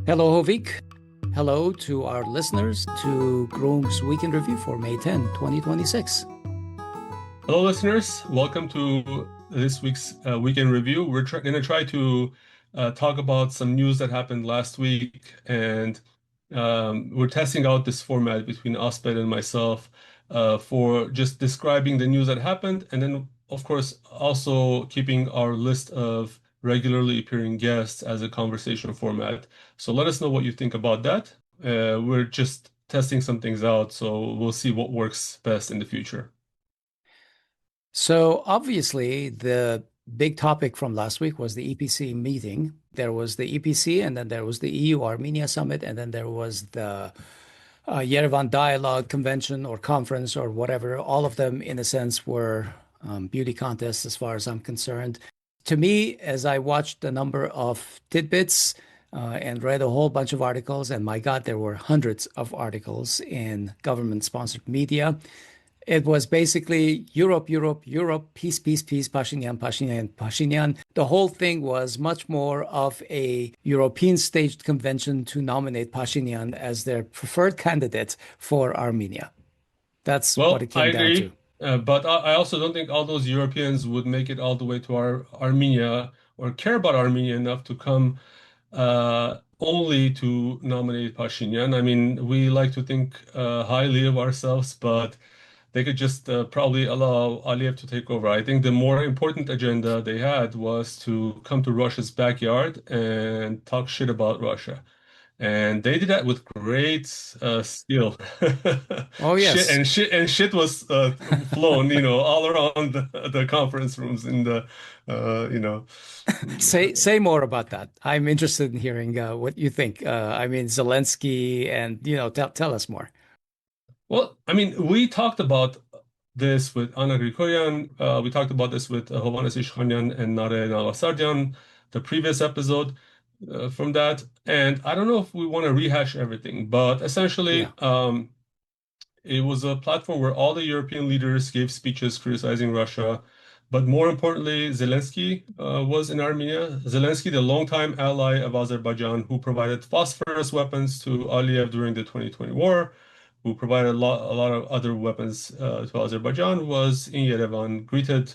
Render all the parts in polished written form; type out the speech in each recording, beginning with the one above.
Hello, Hovik. Hello to our listeners to Groong's Weekend Review for May 10, 2026. Hello, listeners. Welcome to this week's Weekend Review. We're going to try to talk about some news that happened last week, and we're testing out this format between Asbed and myself for just describing the news that happened, and then, of course, also keeping our list of regularly appearing guests as a conversation format. So let us know what you think about that. We're just testing some things out, so we'll see what works best in the future. So obviously, the big topic from last week was the EPC meeting. There was the EPC, and then there was the EU-Armenia Summit, and then there was the Yerevan Dialogue convention or conference or whatever. All of them, in a sense, were beauty contests as far as I'm concerned. To me, as I watched a number of tidbits and read a whole bunch of articles, and my God, there were hundreds of articles in government-sponsored media. It was basically Europe, Europe, Europe, peace, peace, peace, Pashinyan, Pashinyan, Pashinyan. The whole thing was much more of a European staged convention to nominate Pashinyan as their preferred candidate for Armenia. That's what it came down to. But I also don't think all those Europeans would make it all the way to Armenia or care about Armenia enough to come only to nominate Pashinyan. I mean, we like to think highly of ourselves, but they could just probably allow Aliyev to take over. I think the more important agenda they had was to come to Russia's backyard and talk shit about Russia. And they did that with great skill. Oh, yes. Shit was flown, all around the conference rooms in the, you know. Say more about that. I'm interested in hearing what you think. I mean, Zelensky, and tell us more. Well, I mean, we talked about this with Anna Grigoryan. We talked about this with Hovik Manucharyan and Nare Navasardian, the previous episode from that. And I don't know if we want to rehash everything, but essentially, Yeah. it was a platform where all the European leaders gave speeches criticizing Russia. But more importantly, Zelensky was in Armenia. Zelensky, the longtime ally of Azerbaijan, who provided phosphorus weapons to Aliyev during the 2020 war, who provided a lot of other weapons to Azerbaijan, was in Yerevan, greeted,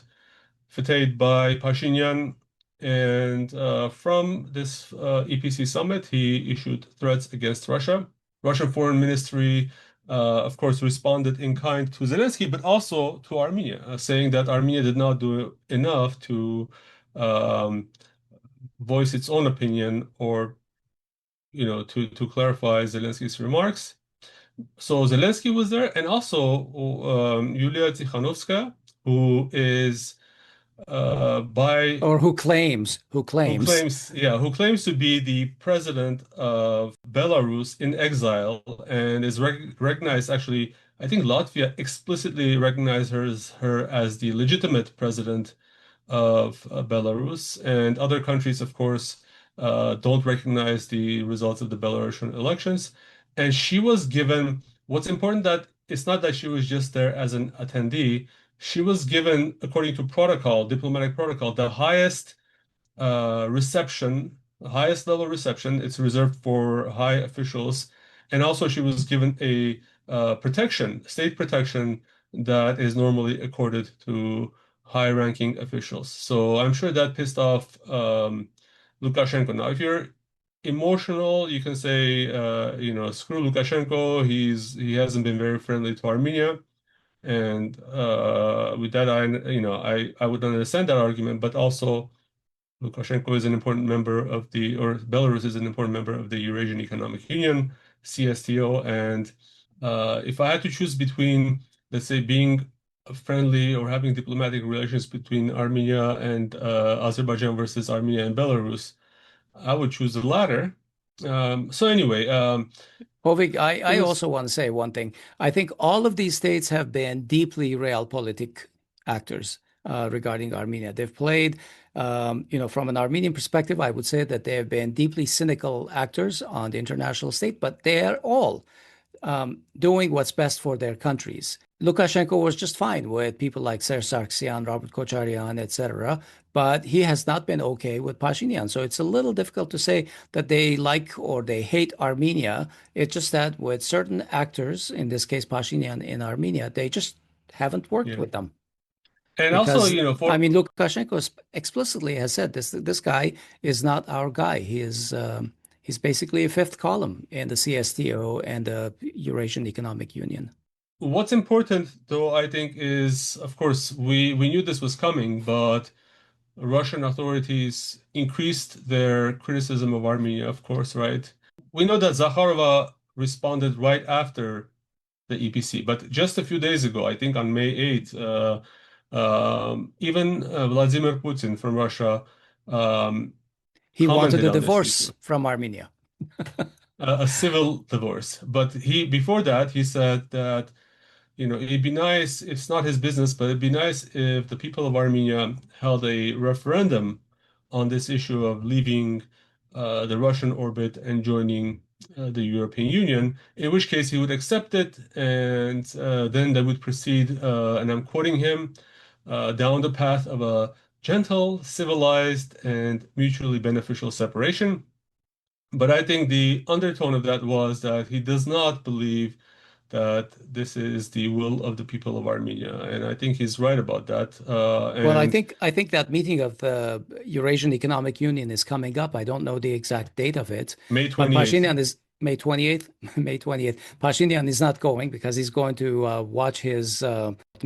feted by Pashinyan. And from this EPC summit, he issued threats against Russia. Russian Foreign Ministry, of course, responded in kind to Zelensky, but also to Armenia, saying that Armenia did not do enough to um, voice its own opinion or, to clarify Zelensky's remarks. So Zelensky was there, and also Yulia Tsikhanovskaya, who is by Or who claims. who claims to be the president of Belarus in exile and is recognized. Actually, I think Latvia explicitly recognized her as the legitimate president of Belarus, and other countries, of course, don't recognize the results of the Belarusian elections. And she was given, what's important that it's not that she was just there as an attendee. She was given, according to protocol, diplomatic protocol, the highest reception, the highest level reception. It's reserved for high officials. And also she was given a protection, state protection that is normally accorded to high-ranking officials. So I'm sure that pissed off Lukashenko. Now, if you're emotional, you can say, screw Lukashenko. He hasn't been very friendly to Armenia, and with that, I would understand that argument. But also, Lukashenko is an important member of or Belarus is an important member of the Eurasian Economic Union, CSTO, and if I had to choose between, let's say, being friendly or having diplomatic relations between Armenia and Azerbaijan versus Armenia and Belarus, I would choose the latter. So anyway, Hovik, it I was also want to say one thing. I think all of these states have been deeply realpolitik actors regarding Armenia. They've played, from an Armenian perspective, I would say that they have been deeply cynical actors on the international state, but they are all doing what's best for their countries. Lukashenko was just fine with people like Serge Sargsyan, Robert Kocharyan, etc. But he has not been okay with Pashinyan. So it's a little difficult to say that they like or they hate Armenia. It's just that with certain actors, in this case Pashinyan in Armenia, they just haven't worked Yeah. with them. And also, Because you know, I for mean, Lukashenko explicitly has said this guy is not our guy. He's basically a fifth column in the CSTO and the Eurasian Economic Union. what's important, though, I think, is, of course, we knew this was coming, but Russian authorities increased their criticism of Armenia, of course, right? We know that Zakharova responded right after the EPC, but just a few days ago, I think on May 8th, even Vladimir Putin from Russia He wanted commented a on this divorce issue, from Armenia. a civil divorce. But he before that he said that it'd be nice, it's not his business, but it'd be nice if the people of Armenia held a referendum on this issue of leaving the Russian orbit and joining the European Union, in which case he would accept it, and then they would proceed, and I'm quoting him, down the path of a gentle, civilized, and mutually beneficial separation. But I think the undertone of that was that he does not believe that this is the will of the people of Armenia, and I think he's right about that. Well, I And think I think that meeting of the Eurasian Economic Union is coming up. I don't know the exact date of it, May but 28th, Pashinyan is May 28th. May 28th. Pashinyan is not going because he's going to watch his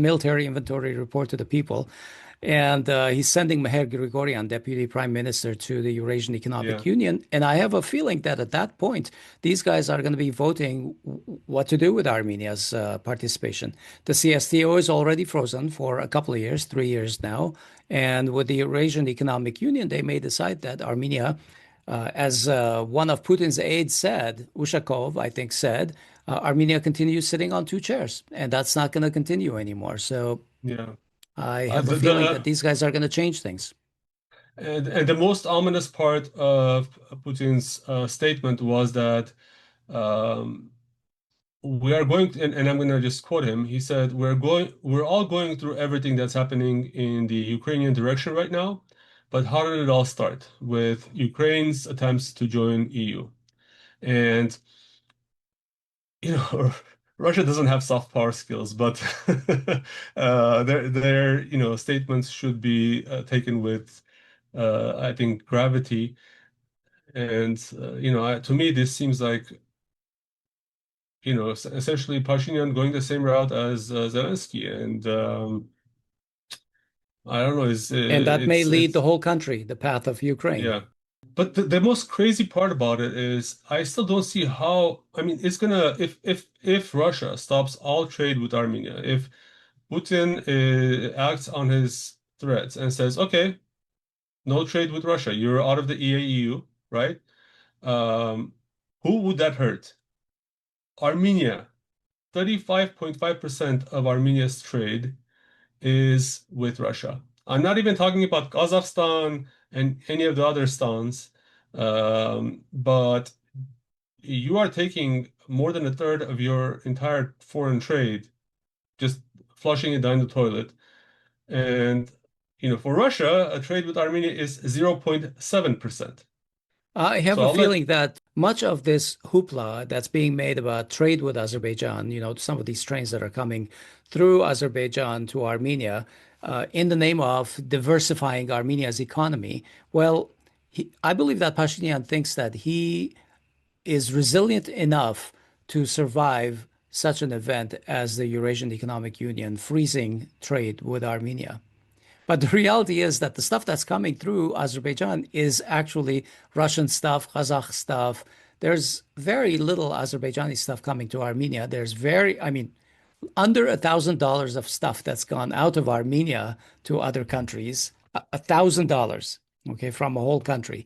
military inventory report to the people. And he's sending Meher Grigoryan, Deputy Prime Minister, to the Eurasian yeah, Economic Union. And I have a feeling that at that point, these guys are going to be voting what to do with Armenia's participation. The CSTO is already frozen for a couple of years, 3 years now. And with the Eurasian Economic Union, they may decide that Armenia, as one of Putin's aides said, Ushakov, I think, said, Armenia continues sitting on two chairs, and that's not going to continue anymore. So yeah. I have a feeling that The these guys are going to change things. and the most ominous part of Putin's statement was that um, we are going to, and I'm going to just quote him. He said, we're all going through everything that's happening in the Ukrainian direction right now. But how did it all start? With Ukraine's attempts to join EU. And, Russia doesn't have soft power skills, but their statements should be taken with, I think, gravity. And, to me, this seems like essentially Pashinyan going the same route as Zelensky, and I don't know, And that may lead the it's whole country the path of Ukraine. yeah. But the most crazy part about it is I still don't see how. I mean, it's gonna if Russia stops all trade with Armenia, if Putin acts on his threats and says, okay, no trade with Russia, you're out of the EAEU, right? Um, who would that hurt? Armenia. 35.5% of Armenia's trade is with Russia. I'm not even talking about Kazakhstan and any of the other stans, but you are taking more than a third of your entire foreign trade, just flushing it down the toilet. And, for Russia, a trade with Armenia is 0.7%. I have So a I'll let, feeling that much of this hoopla that's being made about trade with Azerbaijan, some of these trains that are coming through Azerbaijan to Armenia, in the name of diversifying Armenia's economy. Well, I believe that Pashinyan thinks that he is resilient enough to survive such an event as the Eurasian Economic Union freezing trade with Armenia. But the reality is that the stuff that's coming through Azerbaijan is actually Russian stuff, Kazakh stuff. There's very little Azerbaijani stuff coming to Armenia. I mean, under $1,000 of stuff that's gone out of Armenia to other countries, $1,000, okay, from a whole country.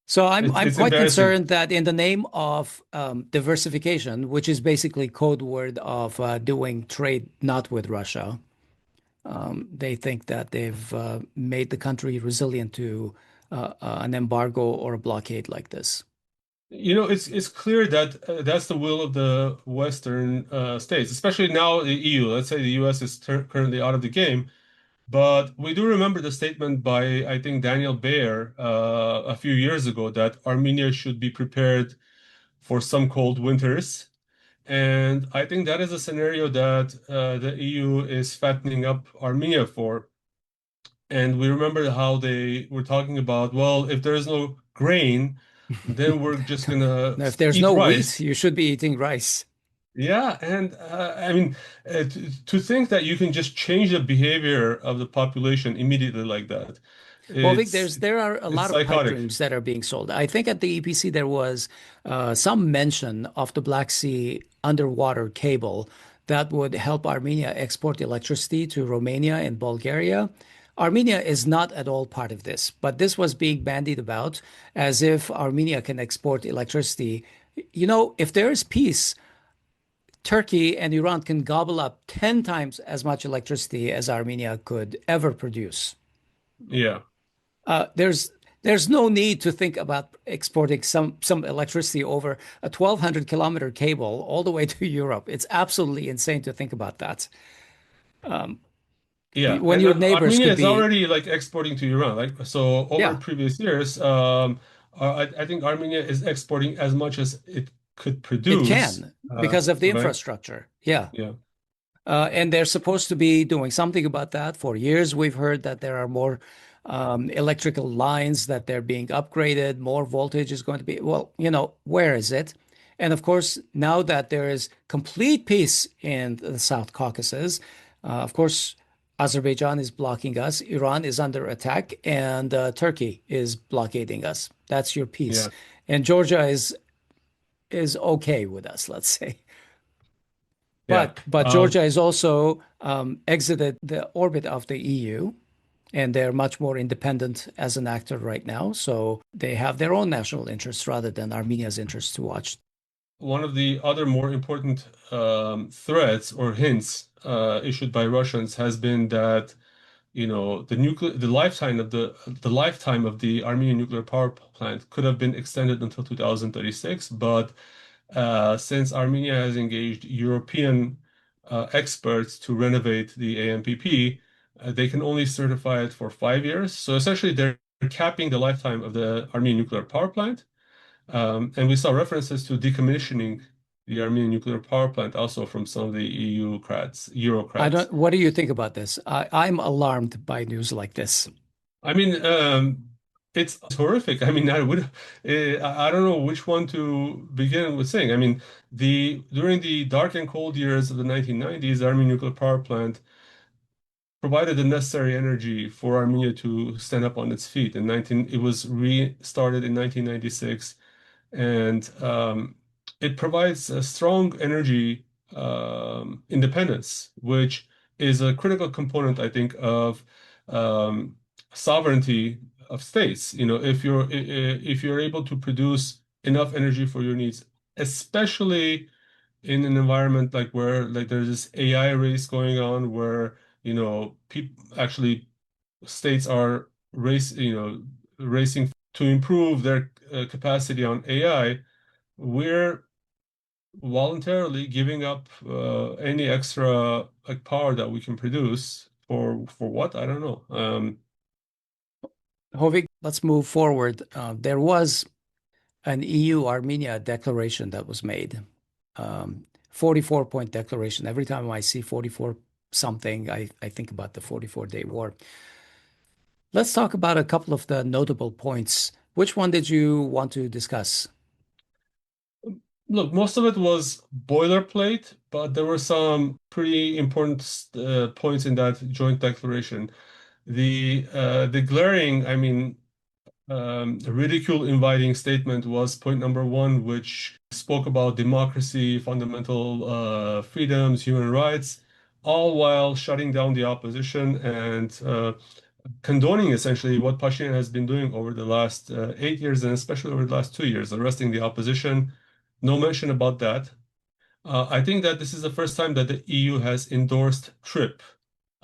So I'm it's quite embarrassing. concerned that in the name of diversification, which is basically code word of doing trade not with Russia, they think that they've made the country resilient to an embargo or a blockade like this. It's clear that that's the will of the Western states, especially now the EU. Let's say the US is currently out of the game, but we do remember the statement by, I think, Daniel Bayer a few years ago that Armenia should be prepared for some cold winters. And I think that is a scenario that the EU is fattening up Armenia for. And we remember how they were talking about, well, if there is no grain, then we're just gonna Now, if there's eat no wheat, rice. you should be eating rice. Yeah, and I mean, to think that you can just change the behavior of the population immediately like that, Well, Vic, it's there are a it's lot of pipe psychotic. dreams that are being sold. I think at the EPC there was some mention of the Black Sea underwater cable that would help Armenia export electricity to Romania and Bulgaria. Armenia is not at all part of this, but this was being bandied about as if Armenia can export electricity. You know, if there is peace, Turkey and Iran can gobble up 10 times as much electricity as Armenia could ever produce. Yeah, There's no need to think about exporting some electricity over a 1,200-kilometer cable all the way to Europe. It's absolutely insane to think about that. yeah, When and your neighbors Armenia could is be, already like exporting to Iran. Like so, over yeah, previous years, I think Armenia is exporting as much as it could it produce. can because of the Right? infrastructure. Yeah. Yeah, And they're supposed to be doing something about that. For years, we've heard that there are more electrical lines that they're being upgraded, more voltage is going to be. Well, where is it? And of course, now that there is complete peace in the South Caucasus, of course, Azerbaijan is blocking us, Iran is under attack, and Turkey is blockading us. That's your peace. yeah, And Georgia is okay with us, let's say. yeah. But Georgia has also exited the orbit of the EU, and they're much more independent as an actor right now. So they have their own national interests rather than Armenia's interests to watch. One of the other more important threats or hints issued by Russians has been that the lifetime of the Armenian nuclear power plant could have been extended until 2036, but since Armenia has engaged European experts to renovate the ANPP, they can only certify it for 5 years. So essentially, they're capping the lifetime of the Armenian nuclear power plant. And we saw references to decommissioning the Armenian nuclear power plant also from some of the I Eurocrats. don't, what do you think about this? I'm alarmed by news like this. I mean, it's horrific. I mean, I don't know which one to begin with saying. I mean, the during the dark and cold years of the 1990s, the Armenian nuclear power plant provided the necessary energy for Armenia to stand up on its feet. It was restarted in 1996, and it provides a strong energy independence, which is a critical component, I think, of um, sovereignty of states. If you're able to produce enough energy for your needs, especially in an environment like where like there's this AI race going on, where people actually states are racing to improve their capacity on AI. We're voluntarily giving up any extra like power that we can produce for what? I don't know. Hovik, let's move forward. There was an EU-Armenia declaration that was made, 44-point declaration. Every time I see 44 something, I think about the 44-day war. Let's talk about a couple of the notable points. Which one did you want to discuss? Look, most of it was boilerplate, but there were some pretty important points in that joint declaration. The glaring, I mean, ridicule-inviting statement was point number one, which spoke about democracy, fundamental freedoms, human rights, all while shutting down the opposition and condoning essentially what Pashinyan has been doing over the last 8 years and especially over the last 2 years, arresting the opposition. No mention about that. I think that this is the first time that the EU has endorsed TRIPP,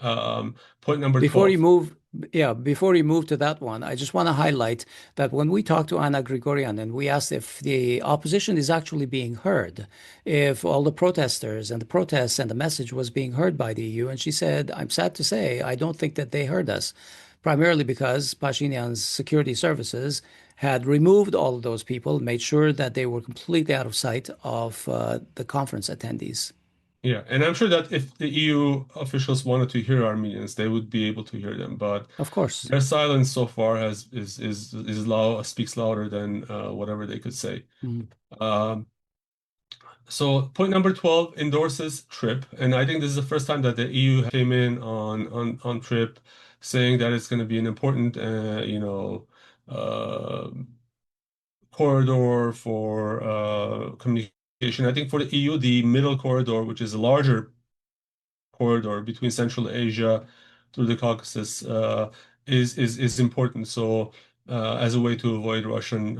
Point number Before you 12. move, yeah, before you move to that one, I just want to highlight that when we talked to Anna Grigorian and we asked if the opposition is actually being heard, if all the protesters and the protests and the message was being heard by the EU, and she said, I'm sad to say, I don't think that they heard us, primarily because Pashinyan's security services had removed all of those people, made sure that they were completely out of sight of the conference attendees. Yeah, and I'm sure that if the EU officials wanted to hear Armenians, they would be able to hear them. But Of course. their silence so far has is loud, speaks louder than whatever they could say. Mm. Um, so point number 12 endorses TRIPP, and I think this is the first time that the EU came in on TRIPP, saying that it's going to be an important, uh, corridor for communication. I think for the EU, the middle corridor, which is a larger corridor between Central Asia through the Caucasus, is important. So as a way to avoid Russian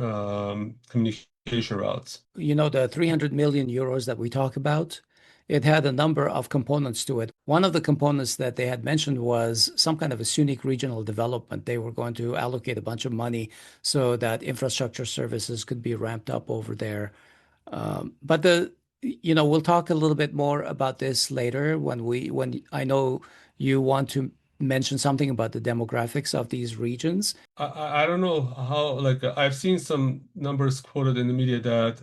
communication routes. You know, the 300 million euros that we talk about, it had a number of components to it. One of the components that they had mentioned was some kind of a Syunik regional development. They were going to allocate a bunch of money so that infrastructure services could be ramped up over there. But we'll talk a little bit more about this later when I know you want to mention something about the demographics of these regions. I don't know how, like, I've seen some numbers quoted in the media that,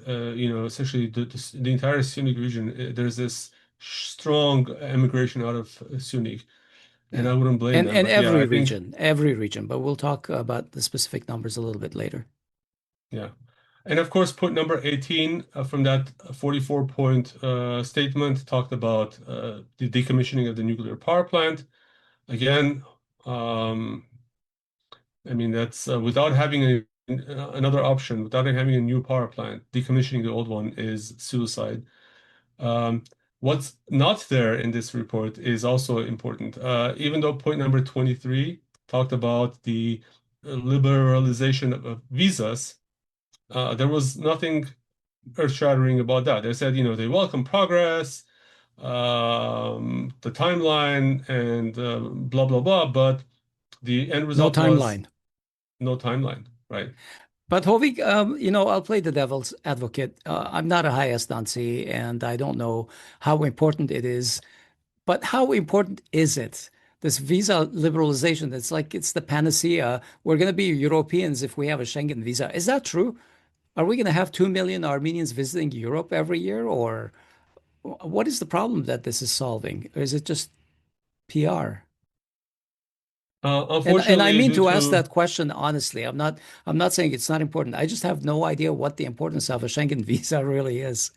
essentially the entire Syunik region, there's this strong immigration out of Syunik, and Yeah. I wouldn't blame And them. and But yeah, every region, but we'll talk about the specific numbers a little bit later. yeah. And of course, point number 18 from that 44-point statement talked about the decommissioning of the nuclear power plant. Again, um, I mean, that's without having another option, without having a new power plant, decommissioning the old one is suicide. Um, what's not there in this report is also important. Even though point number 23 talked about the liberalization of visas, there was nothing earth-shattering about that. They said, they welcome progress, the timeline, and blah, blah, blah, but the end No result was timeline. no timeline, right? But Hovik, I'll play the devil's advocate. I'm not a highest Nancy, and I don't know how important it is. But how important is it? This visa liberalization, it's like it's the panacea. We're going to be Europeans if we have a Schengen visa. Is that true? Are we going to have 2 million Armenians visiting Europe every year? Or what is the problem that this is solving? Or is it just PR? And I Unfortunately, mean due to ask to that question honestly. I'm not saying it's not important. I just have no idea what the importance of a Schengen visa really is.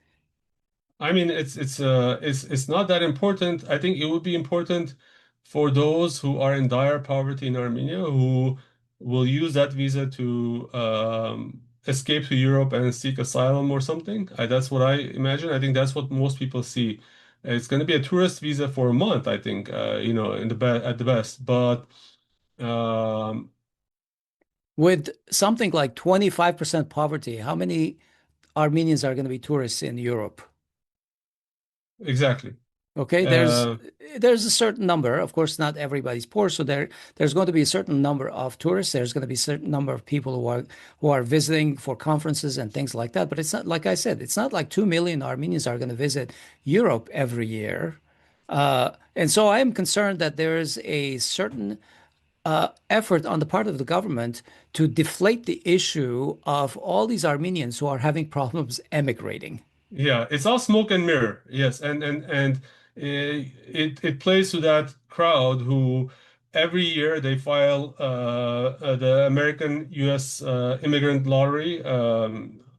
I mean, it's not that important. I think it would be important for those who are in dire poverty in Armenia, who will use that visa to escape to Europe and seek asylum or something. That's what I imagine. I think that's what most people see. It's going to be a tourist visa for a month, I think, in the be at the best. But um, With something like 25% poverty, how many Armenians are going to be tourists in Europe? exactly. Okay, Uh, there's a certain number. Of course, not everybody's poor, so there's going to be a certain number of tourists. There's going to be a certain number of people who are visiting for conferences and things like that. But it's not like I said, it's not like 2 million Armenians are going to visit Europe every year. And so I am concerned that there is a certain effort on the part of the government to deflate the issue of all these Armenians who are having problems emigrating. Yeah, it's all smoke and mirror. Yes, and it plays to that crowd who every year they file the American U.S. Immigrant Lottery,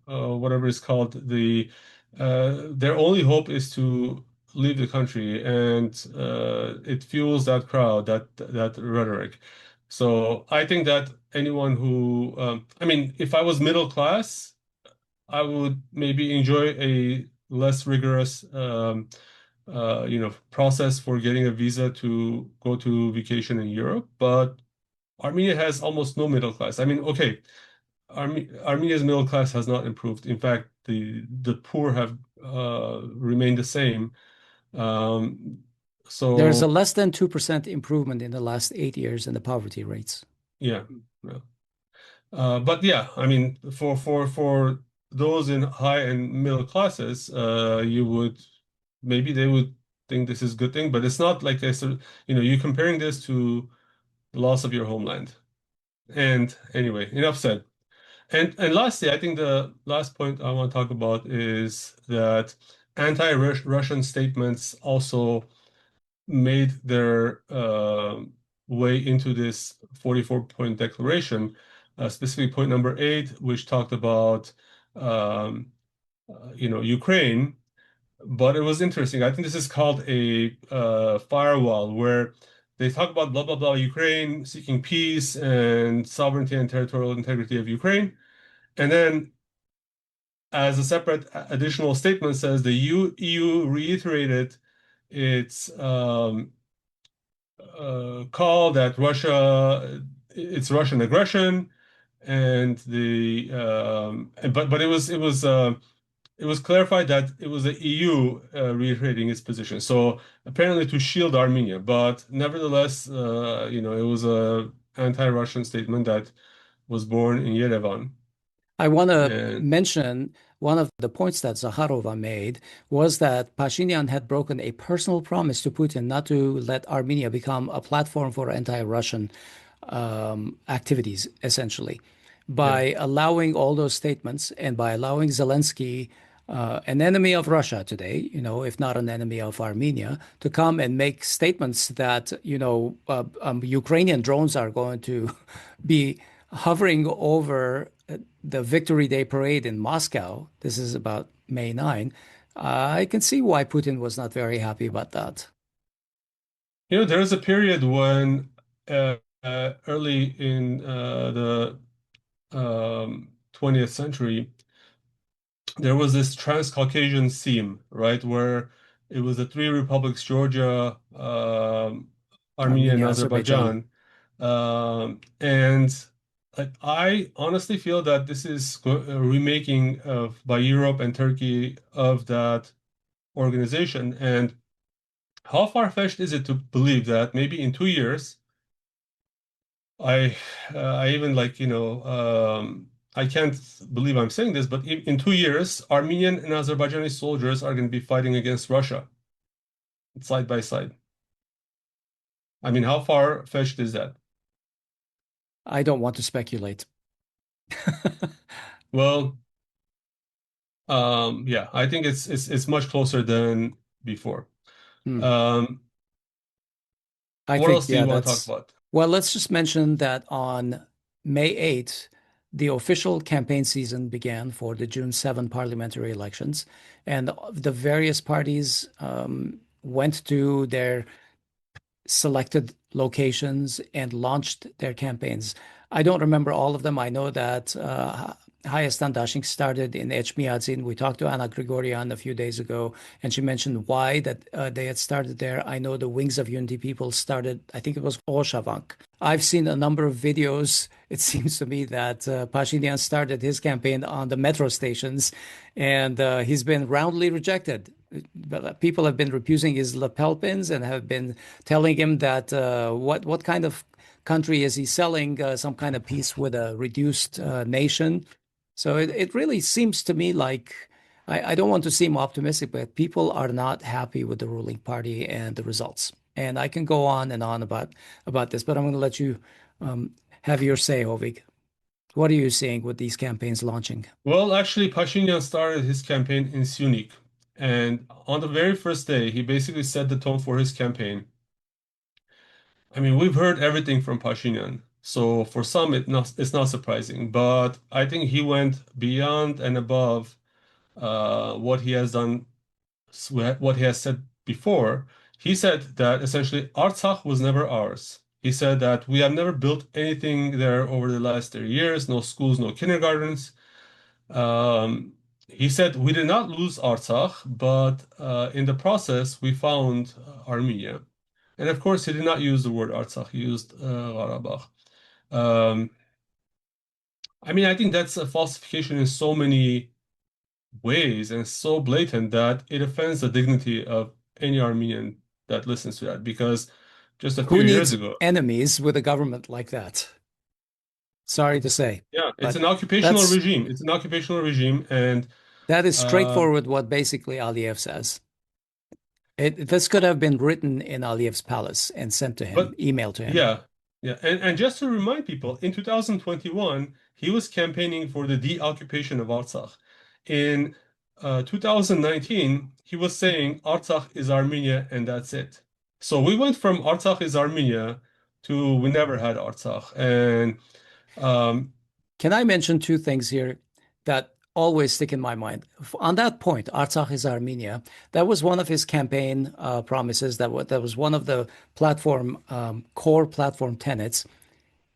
whatever it's called. Their only hope is to leave the country, and it fuels that crowd, that rhetoric. So I think that anyone who, I mean, if I was middle class. I would maybe enjoy a less rigorous, process for getting a visa to go to vacation in Europe. But Armenia has almost no middle class. I mean, okay, Armenia's middle class has not improved. In fact, the poor have remained the same. Um, There's a So less than 2% improvement in the last 8 years in the poverty rates. yeah, yeah. But yeah, I mean, for those in high and middle classes, you would maybe they would think this is a good thing, but it's not like a sort of, you're comparing this to the loss of your homeland. And anyway, enough said. And lastly, I think the last point I want to talk about is that anti-Russian statements also made their way into this 44-point declaration, specifically point number 8, which talked about Ukraine. But it was interesting. I think this is called a firewall, where they talk about blah blah blah Ukraine seeking peace and sovereignty and territorial integrity of Ukraine, and then as a separate additional statement says the EU reiterated its call that it's Russian aggression, and but it was clarified that it was the EU reiterating its position. So apparently to shield Armenia, but nevertheless, it was a anti-Russian statement that was born in Yerevan. I want to And mention one of the points that Zakharova made was that Pashinyan had broken a personal promise to Putin not to let Armenia become a platform for anti-Russian activities, essentially, yeah, by allowing all those statements and by allowing Zelensky, an enemy of Russia today, if not an enemy of Armenia, to come and make statements that, Ukrainian drones are going to be hovering over the Victory Day parade in Moscow. This is about May 9. I can see why Putin was not very happy about that. there was a period when early in the 20th century, there was this Transcaucasian theme, right, where it was the three republics, Georgia, Armenia, and Armenia, Azerbaijan. Azerbaijan. And I honestly feel that this is a remaking by Europe and Turkey of that organization. And how far-fetched is it to believe that maybe in 2 years, I even I can't believe I'm saying this, but in 2 years, Armenian and Azerbaijani soldiers are going to be fighting against Russia side by side. I mean, how far-fetched is that? I don't want to speculate. Well, yeah, I think it's much closer than before. Hmm. Um, I what think, else do yeah, you want to talk that's about? well, let's just mention that on May 8th, the official campaign season began for the June 7 parliamentary elections, and the various parties went to their selected locations and launched their campaigns. I don't remember all of them. I know that Hayastan Dashing started in Echmiadzin. We talked to Anna Grigorian a few days ago, and she mentioned why that they had started there. I know the Wings of Unity people started, I think it was Oshavank. I've seen a number of videos. It seems to me that Pashinyan started his campaign on the metro stations, and he's been roundly rejected. People have been refusing his lapel pins and have been telling him that what kind of country is he selling? Some kind of peace with a reduced nation. So it really seems to me like I don't want to seem optimistic, but people are not happy with the ruling party and the results. And I can go on and on about this, but I'm going to let you have your say, Hovik. What are you seeing with these campaigns launching? Well, actually, Pashinyan started his campaign in Syunik, and on the very first day, he basically set the tone for his campaign. I mean, we've heard everything from Pashinyan, so for some, it's not surprising. But I think he went beyond and above what he has done, what he has said before. He said that essentially Artsakh was never ours. He said that we have never built anything there over the last 30 years, no schools, no kindergartens. He said we did not lose Artsakh, but in the process, we found Armenia. And of course, he did not use the word Artsakh, he used Karabakh. Um, I mean, I think that's a falsification in so many ways and so blatant that it offends the dignity of any Armenian that listens to that because just a few Who years needs ago, enemies with a government like that? Sorry to say, yeah, it's but an occupational that's regime. It's an occupational regime, and that is uh, straightforward what basically Aliyev says. This could have been written in Aliyev's palace and sent to him, but emailed to him. yeah, yeah, and just to remind people, in 2021, he was campaigning for the deoccupation of Artsakh. In 2019, he was saying Artsakh is Armenia and that's it. So we went from Artsakh is Armenia to we never had Artsakh, and um, Can I mention two things here that always stick in my mind? On that point, Artsakh is Armenia. That was one of his campaign promises. That was one of the platform core platform tenets.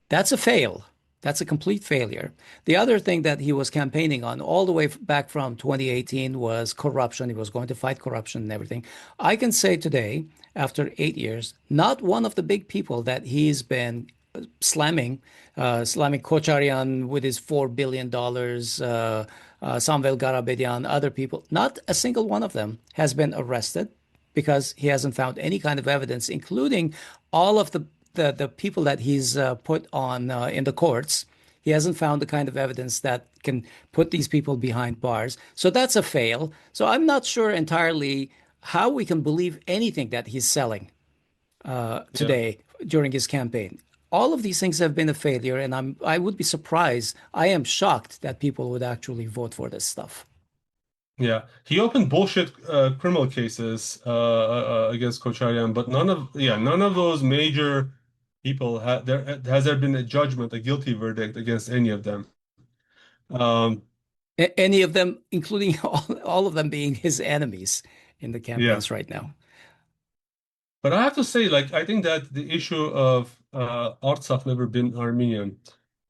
That's a fail. That's a complete failure. The other thing that he was campaigning on all the way back from 2018 was corruption. He was going to fight corruption and everything. I can say today, after 8 years, not one of the big people that he's been slamming Kocharyan with his $4 billion, Samvel Garabedian, other people, not a single one of them has been arrested because he hasn't found any kind of evidence, including all of the people that he's put on in the courts. He hasn't found the kind of evidence that can put these people behind bars. So that's a fail. So I'm not sure entirely how we can believe anything that he's selling yeah. today during his campaign. All of these things have been a failure, and I would be surprised. I am shocked that people would actually vote for this stuff. Yeah, he opened bullshit criminal cases against Kocharyan, but none of those major people had there has there been a judgment, a guilty verdict against any of them. Um, Any of them, including all of them being his enemies in the yeah, campaigns right now. but I have to say, like, I think that the issue of Artsakh never been Armenian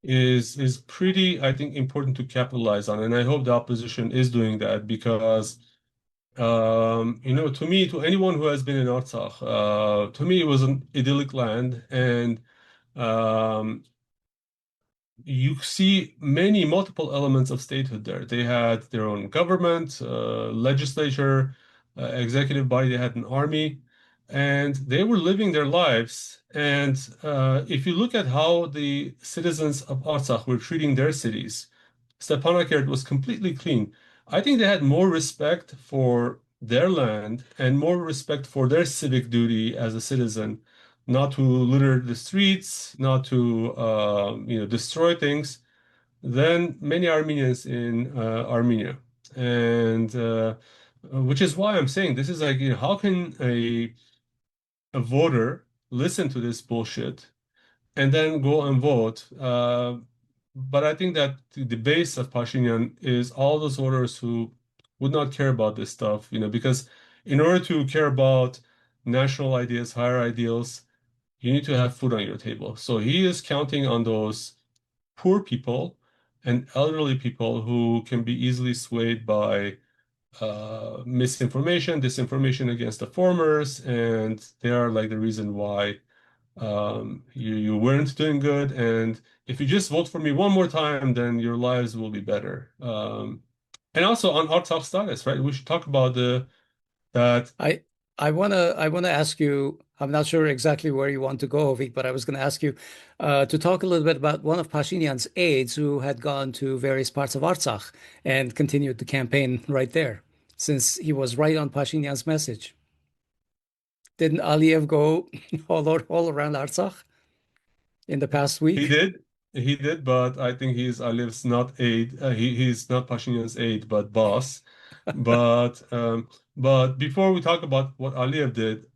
is pretty, I think, important to capitalize on, and I hope the opposition is doing that because. To me, to anyone who has been in Artsakh, to me it was an idyllic land, and um, you see multiple elements of statehood there. They had their own government, legislature, executive body. They had an army, and they were living their lives. And if you look at how the citizens of Artsakh were treating their cities, Stepanakert was completely clean. I think they had more respect for their land and more respect for their civic duty as a citizen, not to litter the streets, not to destroy things, than many Armenians in Armenia. And which is why I'm saying this is like, how can a voter listen to this bullshit and then go and vote? But I think that the base of Pashinyan is all those voters who would not care about this stuff, because in order to care about national ideas, higher ideals, you need to have food on your table. So he is counting on those poor people and elderly people who can be easily swayed by misinformation, disinformation against the formers, and they are like the reason why you weren't doing good. And if you just vote for me one more time, then your lives will be better. And also on our top status, right? We should talk about the that I I wanna ask you. I'm not sure exactly where you want to go, Hovik, but I was going to ask you to talk a little bit about one of Pashinyan's aides who had gone to various parts of Artsakh and continued the campaign right there, since he was right on Pashinyan's message. Didn't Aliyev go all around Artsakh in the past he week? did. He did, but I think he's Aliyev's not aide. He's not Pashinyan's aide, but boss. But before we talk about what Aliyev did,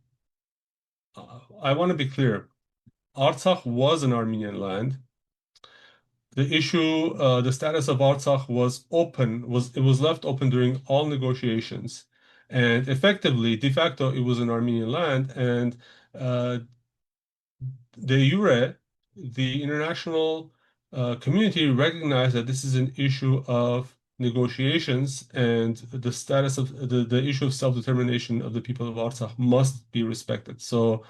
I want to be clear. Artsakh was an Armenian land. The issue, the status of Artsakh it was left open during all negotiations, and effectively, de facto, it was an Armenian land, and uh, de jure, the international community recognized that this is an issue of negotiations, and the status of the issue of self-determination of the people of Artsakh must be respected. So,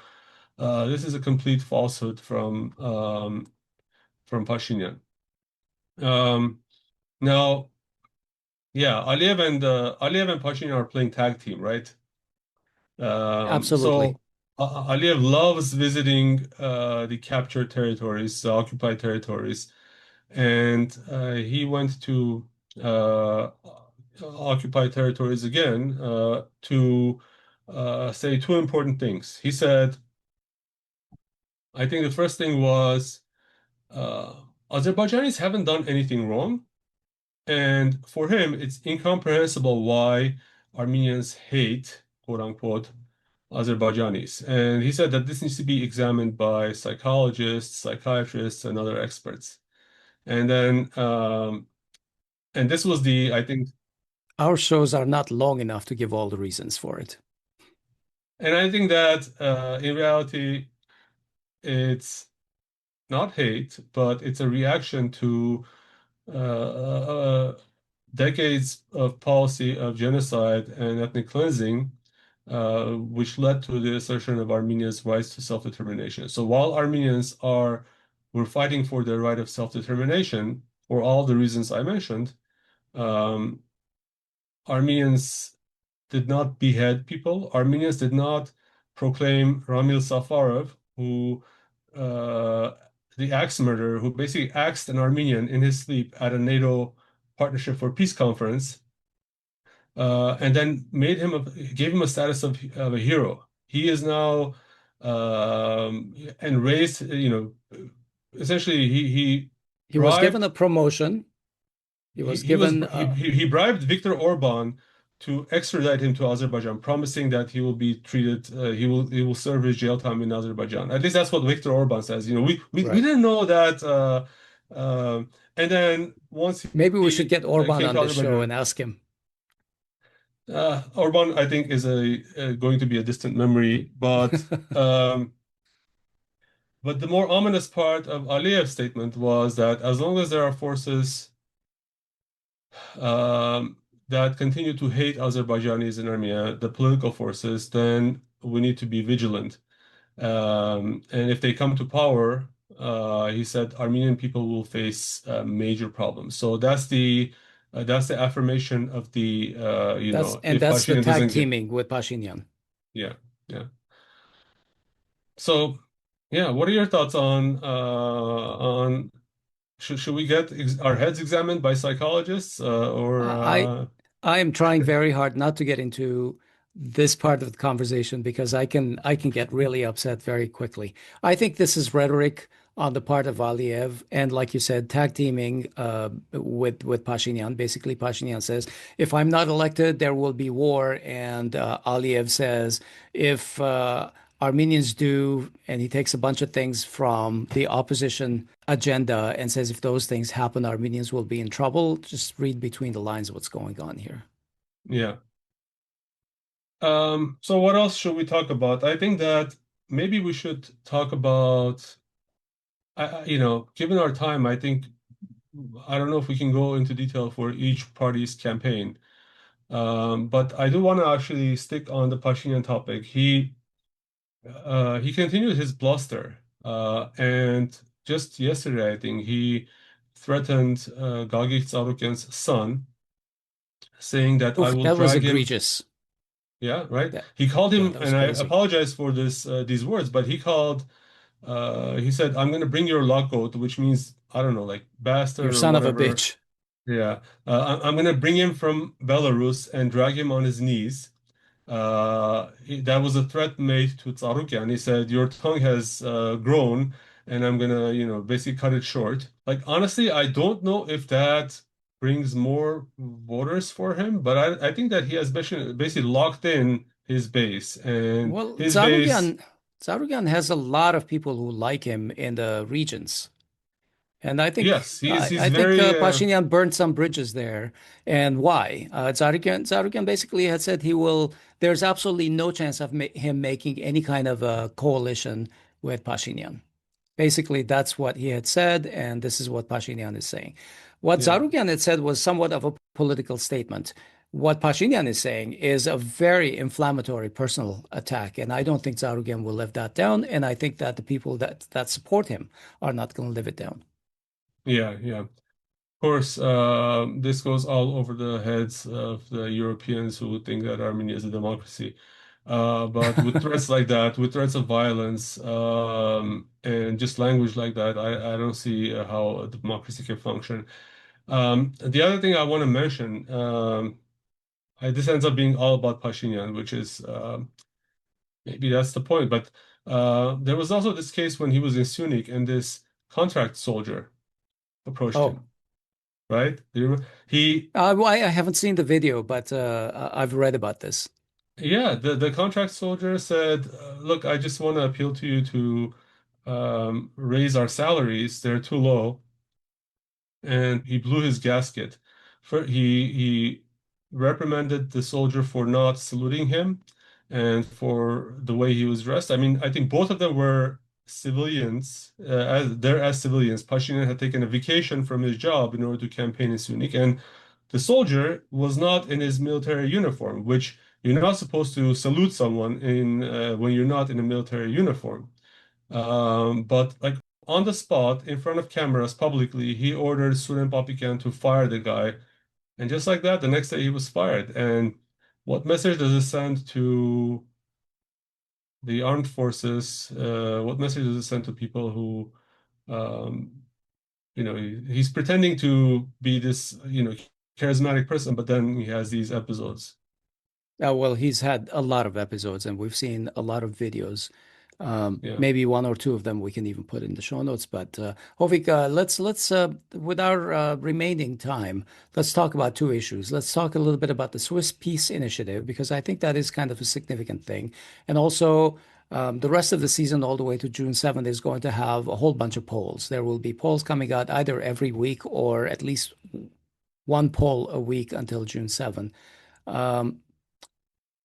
this is a complete falsehood from Pashinyan. Um, Now, yeah, Aliyev and Pashinyan are playing tag team, right? Um, Absolutely. so Aliyev loves visiting the captured territories, the occupied territories, and he went to occupied territories again to say two important things. He said, I think the first thing was uh, Azerbaijanis haven't done anything wrong, and for him, it's incomprehensible why Armenians hate, quote unquote, Azerbaijanis. And he said that this needs to be examined by psychologists, psychiatrists, and other experts. And then, and this was the, I think, Our shows are not long enough to give all the reasons for it. and I think that in reality, it's not hate, but it's a reaction to decades of policy of genocide and ethnic cleansing, which led to the assertion of Armenia's rights to self-determination. So while were fighting for their right of self-determination for all the reasons I mentioned, um, Armenians did not behead people. Armenians did not proclaim Ramil Safarov, who uh, the axe murderer, who basically axed an Armenian in his sleep at a NATO Partnership for Peace conference, and then gave him a status of a hero. He is now and raised, essentially he He was given bribed a promotion. He was he was given, he bribed Viktor Orban to extradite him to Azerbaijan, promising that he will be treated, he will serve his jail time in Azerbaijan. At least that's what Viktor Orban says. We right. didn't know that. And then once Maybe we should he get Orban came on to this show and Azerbaijan, ask him. Orban, I think, is going to be a distant memory. But the more ominous part of Aliyev's statement was that as long as there are forces um, that continue to hate Azerbaijanis in Armenia, the political forces, then we need to be vigilant. And if they come to power, he said Armenian people will face major problems. So that's the affirmation of the if That's the Pashinyan tag doesn't get, teaming with Pashinyan. yeah, yeah. So yeah, what are your thoughts on should we get ex our heads examined by psychologists or I I am trying very hard not to get into this part of the conversation because I can get really upset very quickly. I think this is rhetoric on the part of Aliyev, and like you said, tag teaming with Pashinyan. Basically, Pashinyan says, "If I'm not elected, there will be war," and Aliyev says, "If Armenians do," and he takes a bunch of things from the opposition agenda and says, "If those things happen, Armenians will be in trouble." Just read between the lines what's going on here. yeah. So what else should we talk about? I think that maybe we should talk about, given our time, I don't know if we can go into detail for each party's campaign. But I do want to actually stick on the Pashinyan topic. He continued his bluster, and just yesterday, I think he threatened Gagik Tsarukyan's son, saying that I Oof, will that was drag him. egregious. Yeah, right. That, He called yeah, him, that was and I crazy. apologize for these words, but he said, "I'm going to bring your logot," which means, I don't know, like Your bastard or son of a whatever. bitch. Yeah. I'm going to bring him from Belarus and drag him on his knees. That was a threat made to Tsarukyan. He said, "Your tongue has grown, and I'm gonna, basically cut it short." Like honestly, I don't know if that brings more voters for him, but I think that he has basically locked in his base, and Well, his base, Zarugan has a lot of people who like him in the regions. And I think yes, I, he's I think very Pashinyan burned some bridges there. And why? Zarugan basically had said he will. There's absolutely no chance of him making any kind of a coalition with Pashinyan. Basically, that's what he had said, and this is what Pashinyan is saying. What yeah. Zarugan had said was somewhat of a political statement. What Pashinyan is saying is a very inflammatory personal attack, and I don't think Zarugan will live that down. And I think that the people that support him are not going to live it down. Yeah, yeah. Of course, this goes all over the heads of the Europeans who think that Armenia is a democracy. But with threats like that, with threats of violence, and just language like that, I don't see how a democracy can function. The other thing I want to mention, this ends up being all about Pashinyan, which is maybe that's the point. But there was also this case when he was in Syunik, and this contract soldier approached Oh, him, right? Do you remember? He well, I haven't seen the video, but I've read about this. Yeah, the contract soldier said, "Look, I just want to appeal to you to raise our salaries. They're too low." And he blew his gasket. He reprimanded the soldier for not saluting him and for the way he was dressed. I mean, I think both of them were civilians. As civilians. Pashinyan had taken a vacation from his job in order to campaign in Sunik, and the soldier was not in his military uniform, which you're not supposed to salute someone in when you're not in a military uniform. But like on the spot, in front of cameras, publicly, he ordered Suren Papikan to fire the guy. And just like that, the next day he was fired. And what message does it send to the armed forces? What message does it send to people who, um, he's pretending to be this, charismatic person, but then he has these episodes. Well, he's had a lot of episodes, and we've seen a lot of videos. Yeah. Maybe one or two of them we can even put in the show notes. But Hovik, let's with our remaining time, let's talk about two issues. Let's talk a little bit about the Swiss Peace Initiative because I think that is kind of a significant thing, and also. The rest of the season, all the way to June 7th, is going to have a whole bunch of polls. There will be polls coming out either every week or at least one poll a week until June 7th. Um,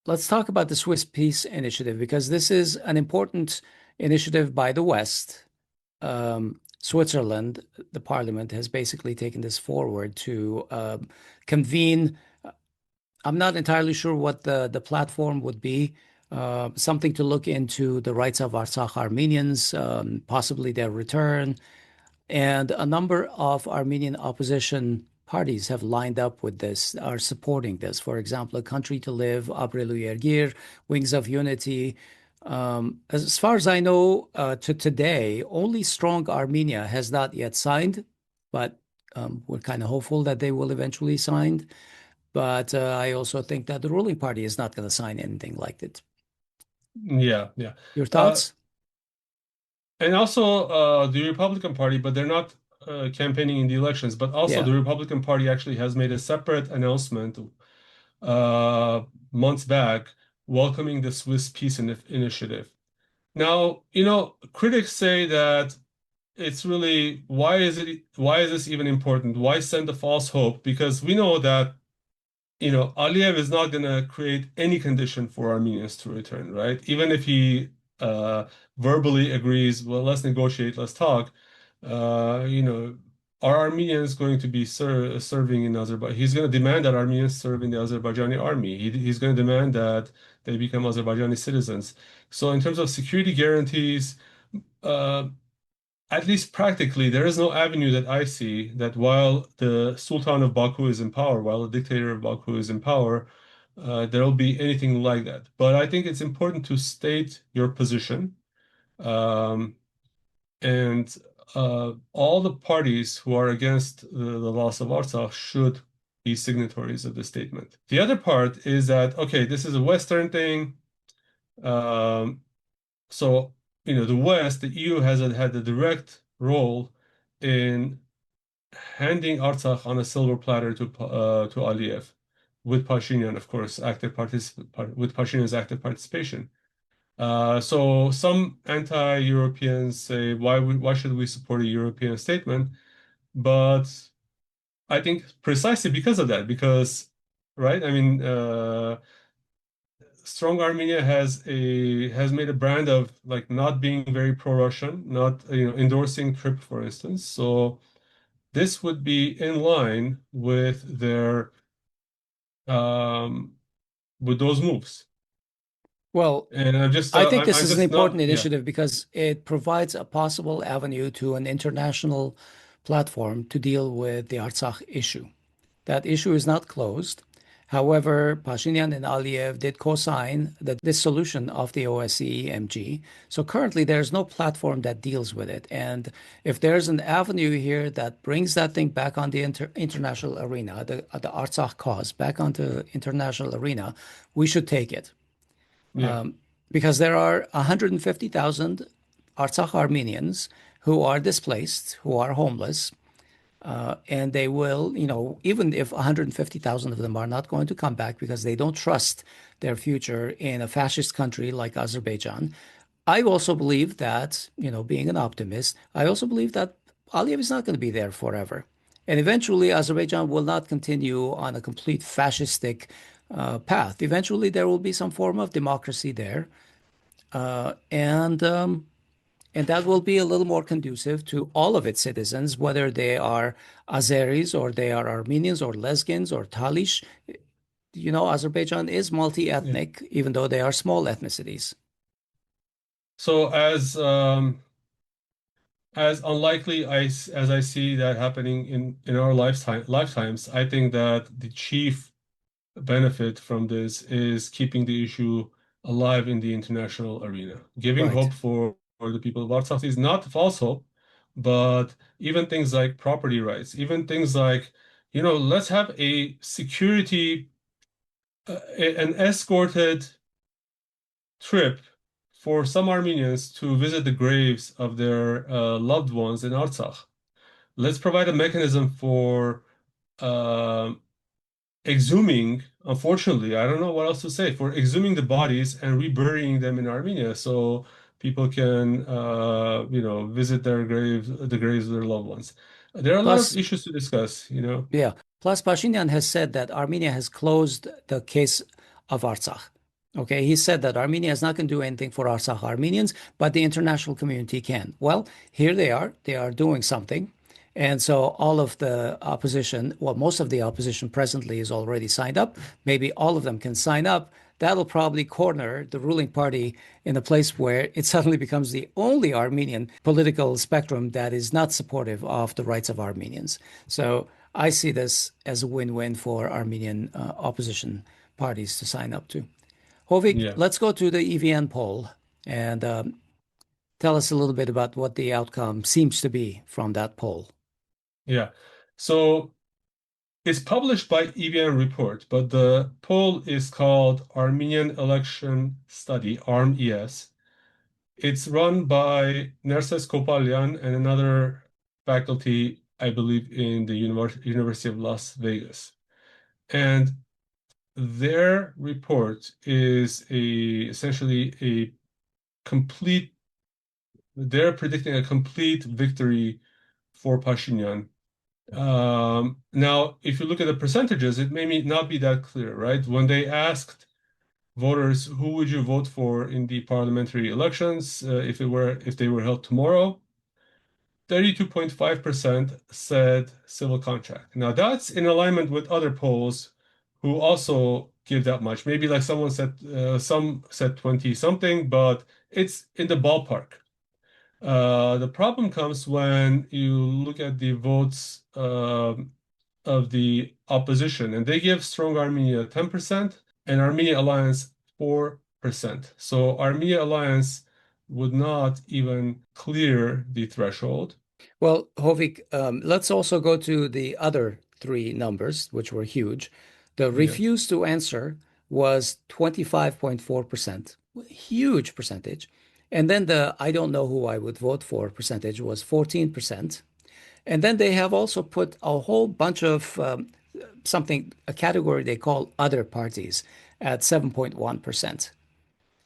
Let's talk about the Swiss Peace Initiative because this is an important initiative by the West. Switzerland, the parliament, has basically taken this forward to convene. I'm not entirely sure what the platform would be. Something to look into the rights of Artsakh Armenians, possibly their return, and a number of Armenian opposition parties have lined up with this, are supporting this. For example, A Country to Live, Abrelu Yergir, Wings of Unity. As far as I know, to today, only Strong Armenia has not yet signed, but we're kind of hopeful that they will eventually sign. But I also think that the ruling party is not going to sign anything like it. Yeah, yeah. Your Uh, thoughts? And also the Republican Party, but they're not campaigning in the elections. But also Yeah. the Republican Party actually has made a separate announcement months back welcoming the Swiss Peace Initiative. Now, critics say that it's really why is this even important? Why send a false hope? Because we know that Aliyev is not going to create any condition for Armenians to return, right? Even if he uh, verbally agrees, well, let's negotiate, let's talk. Uh, you know, are Armenians going to be serving in Azerbaijan? He's going to demand that Armenians serve in the Azerbaijani army. He's going to demand that they become Azerbaijani citizens. So, in terms of security guarantees, uh, at least practically, there is no avenue that I see that while the Sultan of Baku is in power, while the dictator of Baku is in power, there will be anything like that. But I think it's important to state your position. Um, and all the parties who are against the loss of Artsakh should be signatories of the statement. The other part is that, okay, this is a Western thing. Um, so, the West, the EU has had a direct role in handing Artsakh on a silver platter to Aliyev, with Pashinyan, of course, with Pashinyan's active participation. So some anti-Europeans say, why should we support a European statement? But I think precisely because of that, because, right? I mean, Strong Armenia has made a brand of like not being very pro-Russian, not endorsing TRIPP, for instance. So this would be in line um, with those moves. Well, And I'm just I think this I'm is an just important not yeah. initiative because it provides a possible avenue to an international platform to deal with the Artsakh issue. That issue is not closed. However, Pashinyan and Aliyev did co-sign the dissolution of the OSCE-MG. So currently, there's no platform that deals with it. And if there's an avenue here that brings that thing back on the international arena, the Artsakh cause back onto international arena, we should take it. Yeah. Because there are 150,000 Artsakh Armenians who are displaced, who are homeless, and they will, even if 150,000 of them are not going to come back because they don't trust their future in a fascist country like Azerbaijan. I also believe that, being an optimist, I also believe that Aliyev is not going to be there forever. And eventually, Azerbaijan will not continue on a complete fascistic path. Eventually, there will be some form of democracy there. And that will be a little more conducive to all of its citizens, whether they are Azeris or they are Armenians or Lezgins or Talish. Azerbaijan is Yeah. multi-ethnic, even though they are small ethnicities. So as unlikely as I see that happening in our lifetimes, I think that the chief benefit from this is keeping the issue alive in the international arena, giving Right. hope for the people of Artsakh is not false hope, but even things like property rights, even things like, let's have a security, an escorted trip for some Armenians to visit the graves of their loved ones in Artsakh. Let's provide a mechanism for uh, exhuming, unfortunately, I don't know what else to say, for exhuming the bodies and reburying them in Armenia so people can, visit the graves of their loved ones. There are a lot of Plus, issues to discuss. yeah. Plus, Pashinyan has said that Armenia has closed the case of Artsakh. Okay, he said that Armenia is not going to do anything for Artsakh Armenians, but the international community can. Well, here they are. They are doing something. And so all of the opposition, well, most of the opposition presently is already signed up. Maybe all of them can sign up. That'll probably corner the ruling party in a place where it suddenly becomes the only Armenian political spectrum that is not supportive of the rights of Armenians. So I see this as a win-win for Armenian opposition parties to sign up to. Hovik, Yeah, let's go to the EVN poll and tell us a little bit about what the outcome seems to be from that poll. yeah. So it's published by EVN Report, but the poll is called Armenian Election Study, ARM-ES. It's run by Nerses Kopalyan and another faculty, I believe, in the University of Las Vegas. And their report is essentially a complete, they're predicting a complete victory for Pashinyan. Now, if you look at the percentages, it may not be that clear, right? When they asked voters, who would you vote for in the parliamentary elections if they were held tomorrow? 32.5% said civil contract. Now that's in alignment with other polls who also give that much. Maybe like some said 20 something, but it's in the ballpark. The problem comes when you look at the votes of the opposition, and they give Strong Armenia 10% and Armenia Alliance 4%. So Armenia Alliance would not even clear the threshold. Well, Hovik, let's also go to the other three numbers, which were huge. The Yeah, refuse to answer was 25.4%, huge percentage. And then the I don't know who I would vote for percentage was 14%. And then they have also put a whole bunch of a category they call other parties at 7.1%. yeah.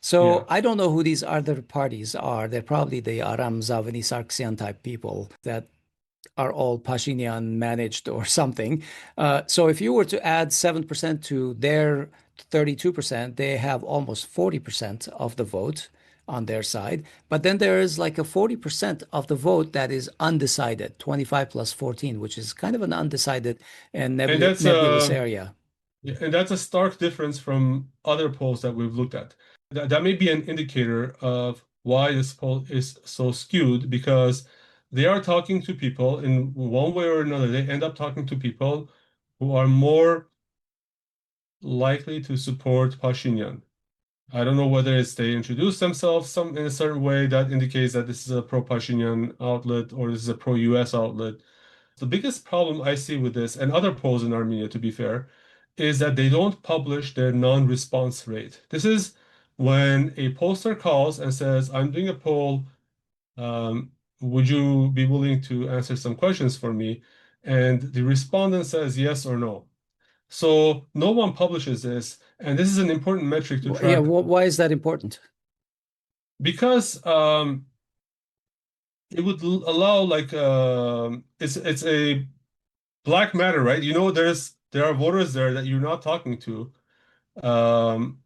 So I don't know who these other parties are. They're probably the Aram Zavini Sargsyan type people that are all Pashinyan managed or something. So if you were to add 7% to their 32%, they have almost 40% of the vote on their side. But then there is like a 40% of the vote that is undecided, 25 plus 14, which is kind of an undecided and And that's nebulous area. yeah, and that's a stark difference from other polls that we've looked at. That may be an indicator of why this poll is so skewed because they are talking to people in one way or another. They end up talking to people who are more likely to support Pashinyan. I don't know whether it's they introduce themselves in a certain way that indicates that this is a pro-Pashinyan outlet or this is a pro-US outlet. The biggest problem I see with this and other polls in Armenia, to be fair, is that they don't publish their non-response rate. This is when a pollster calls and says, I'm doing a poll, would you be willing to answer some questions for me? And the respondent says yes or no. So no one publishes this, and this is an important metric to Yeah, track why is that important? because it would allow like it's a black matter, right? You know, there are voters there that you're not talking to um,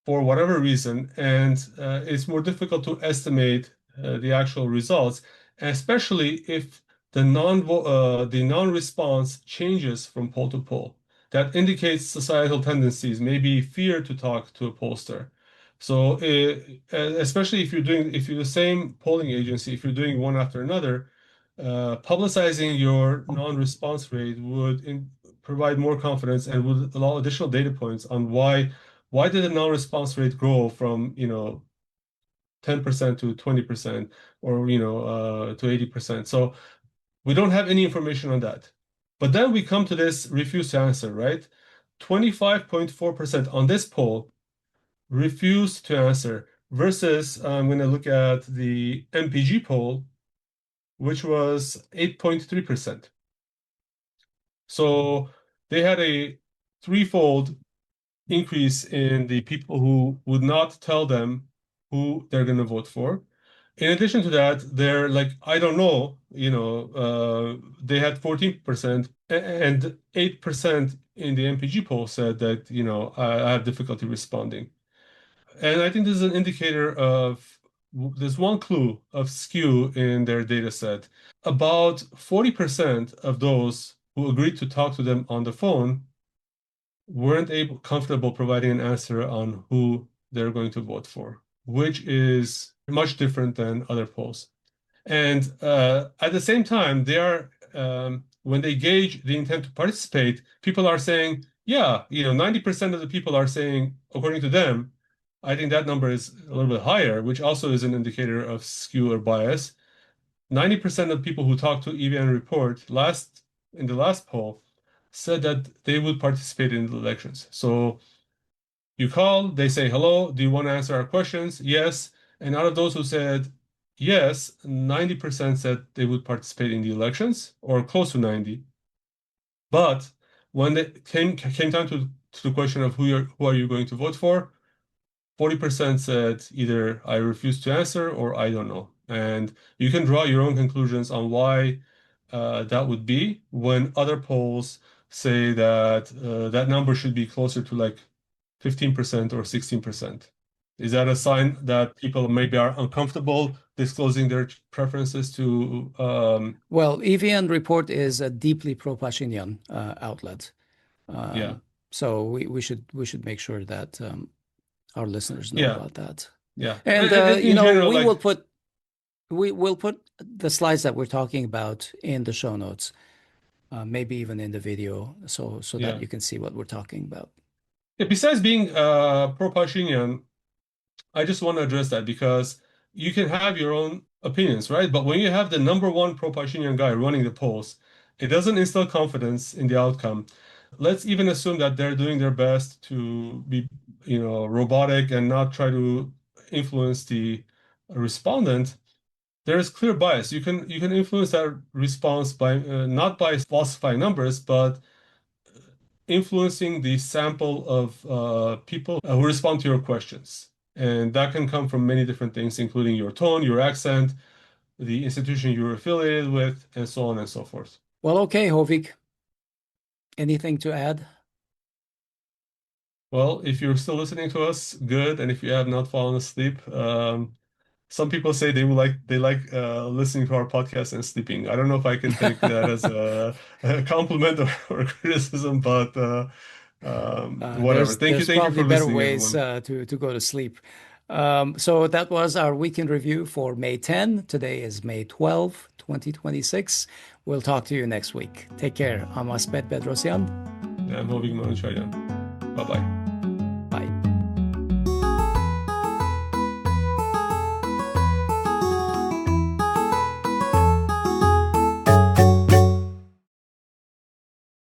for whatever reason, and it's more difficult to estimate the actual results, especially if the non-response changes from poll to poll. That indicates societal tendencies, maybe fear to talk to a pollster. So, especially if you're the same polling agency, if you're doing one after another, publicizing your non-response rate would provide more confidence and would allow additional data points on why did the non-response rate grow from 10% to 20% or to 80%. So we don't have any information on that. But then we come to this refuse to answer, right? 25.4% on this poll refused to answer versus I'm going to look at the MPG poll, which was 8.3%. So they had a threefold increase in the people who would not tell them who they're going to vote for. In addition to that, they're like, I don't know, they had 14% and 8% in the MPG poll said that, I have difficulty responding. And I think this is an indicator of, there's one clue of skew in their data set. About 40% of those who agreed to talk to them on the phone weren't comfortable providing an answer on who they're going to vote for, which is much different than other polls. And at the same time, when they gauge the intent to participate, people are saying, yeah, 90% of the people are saying, according to them, I think that number is a little bit higher, which also is an indicator of skew or bias. 90% of people who talked to EVN report in the last poll said that they would participate in the elections. So you call, they say, hello, do you want to answer our questions? Yes. And out of those who said yes, 90% said they would participate in the elections or close to 90. But when it came down to the question of who are you going to vote for, 40% said either I refuse to answer or I don't know. And you can draw your own conclusions on why that would be when other polls say that that number should be closer to like 15% or 16%. Is that a sign that people maybe are uncomfortable disclosing their preferences to Well, EVN report is a deeply pro-Pashinyan outlet. yeah. So we should make sure that our listeners know Yeah. about that. Yeah. And in general, we will put the slides that we're talking about in the show notes, maybe even in the video, so yeah. that you can see what we're talking about. Yeah, besides being pro-Pashinyan, I just want to address that because you can have your own opinions, right? But when you have the number one pro-Pashinyan guy running the polls, it doesn't instill confidence in the outcome. Let's even assume that they're doing their best to be, robotic and not try to influence the respondent. There is clear bias. You can influence that response by not by falsifying numbers, but influencing the sample of people who respond to your questions. And that can come from many different things, including your tone, your accent, the institution you're affiliated with, and so on and so forth. Well, okay, Hovik. Anything to add? Well, if you're still listening to us, good. And if you have not fallen asleep, some people say they like listening to our podcast and sleeping. I don't know if I can take that as a compliment or criticism, but whatever. Thank you There's for probably better listening, ways everyone. to go to sleep. So that was our weekend review for May 10. Today is May 12, 2026. We'll talk to you next week. Take care. I'm Asbed Bedrossian. I'm Hovik Manucharyan. Bye-bye.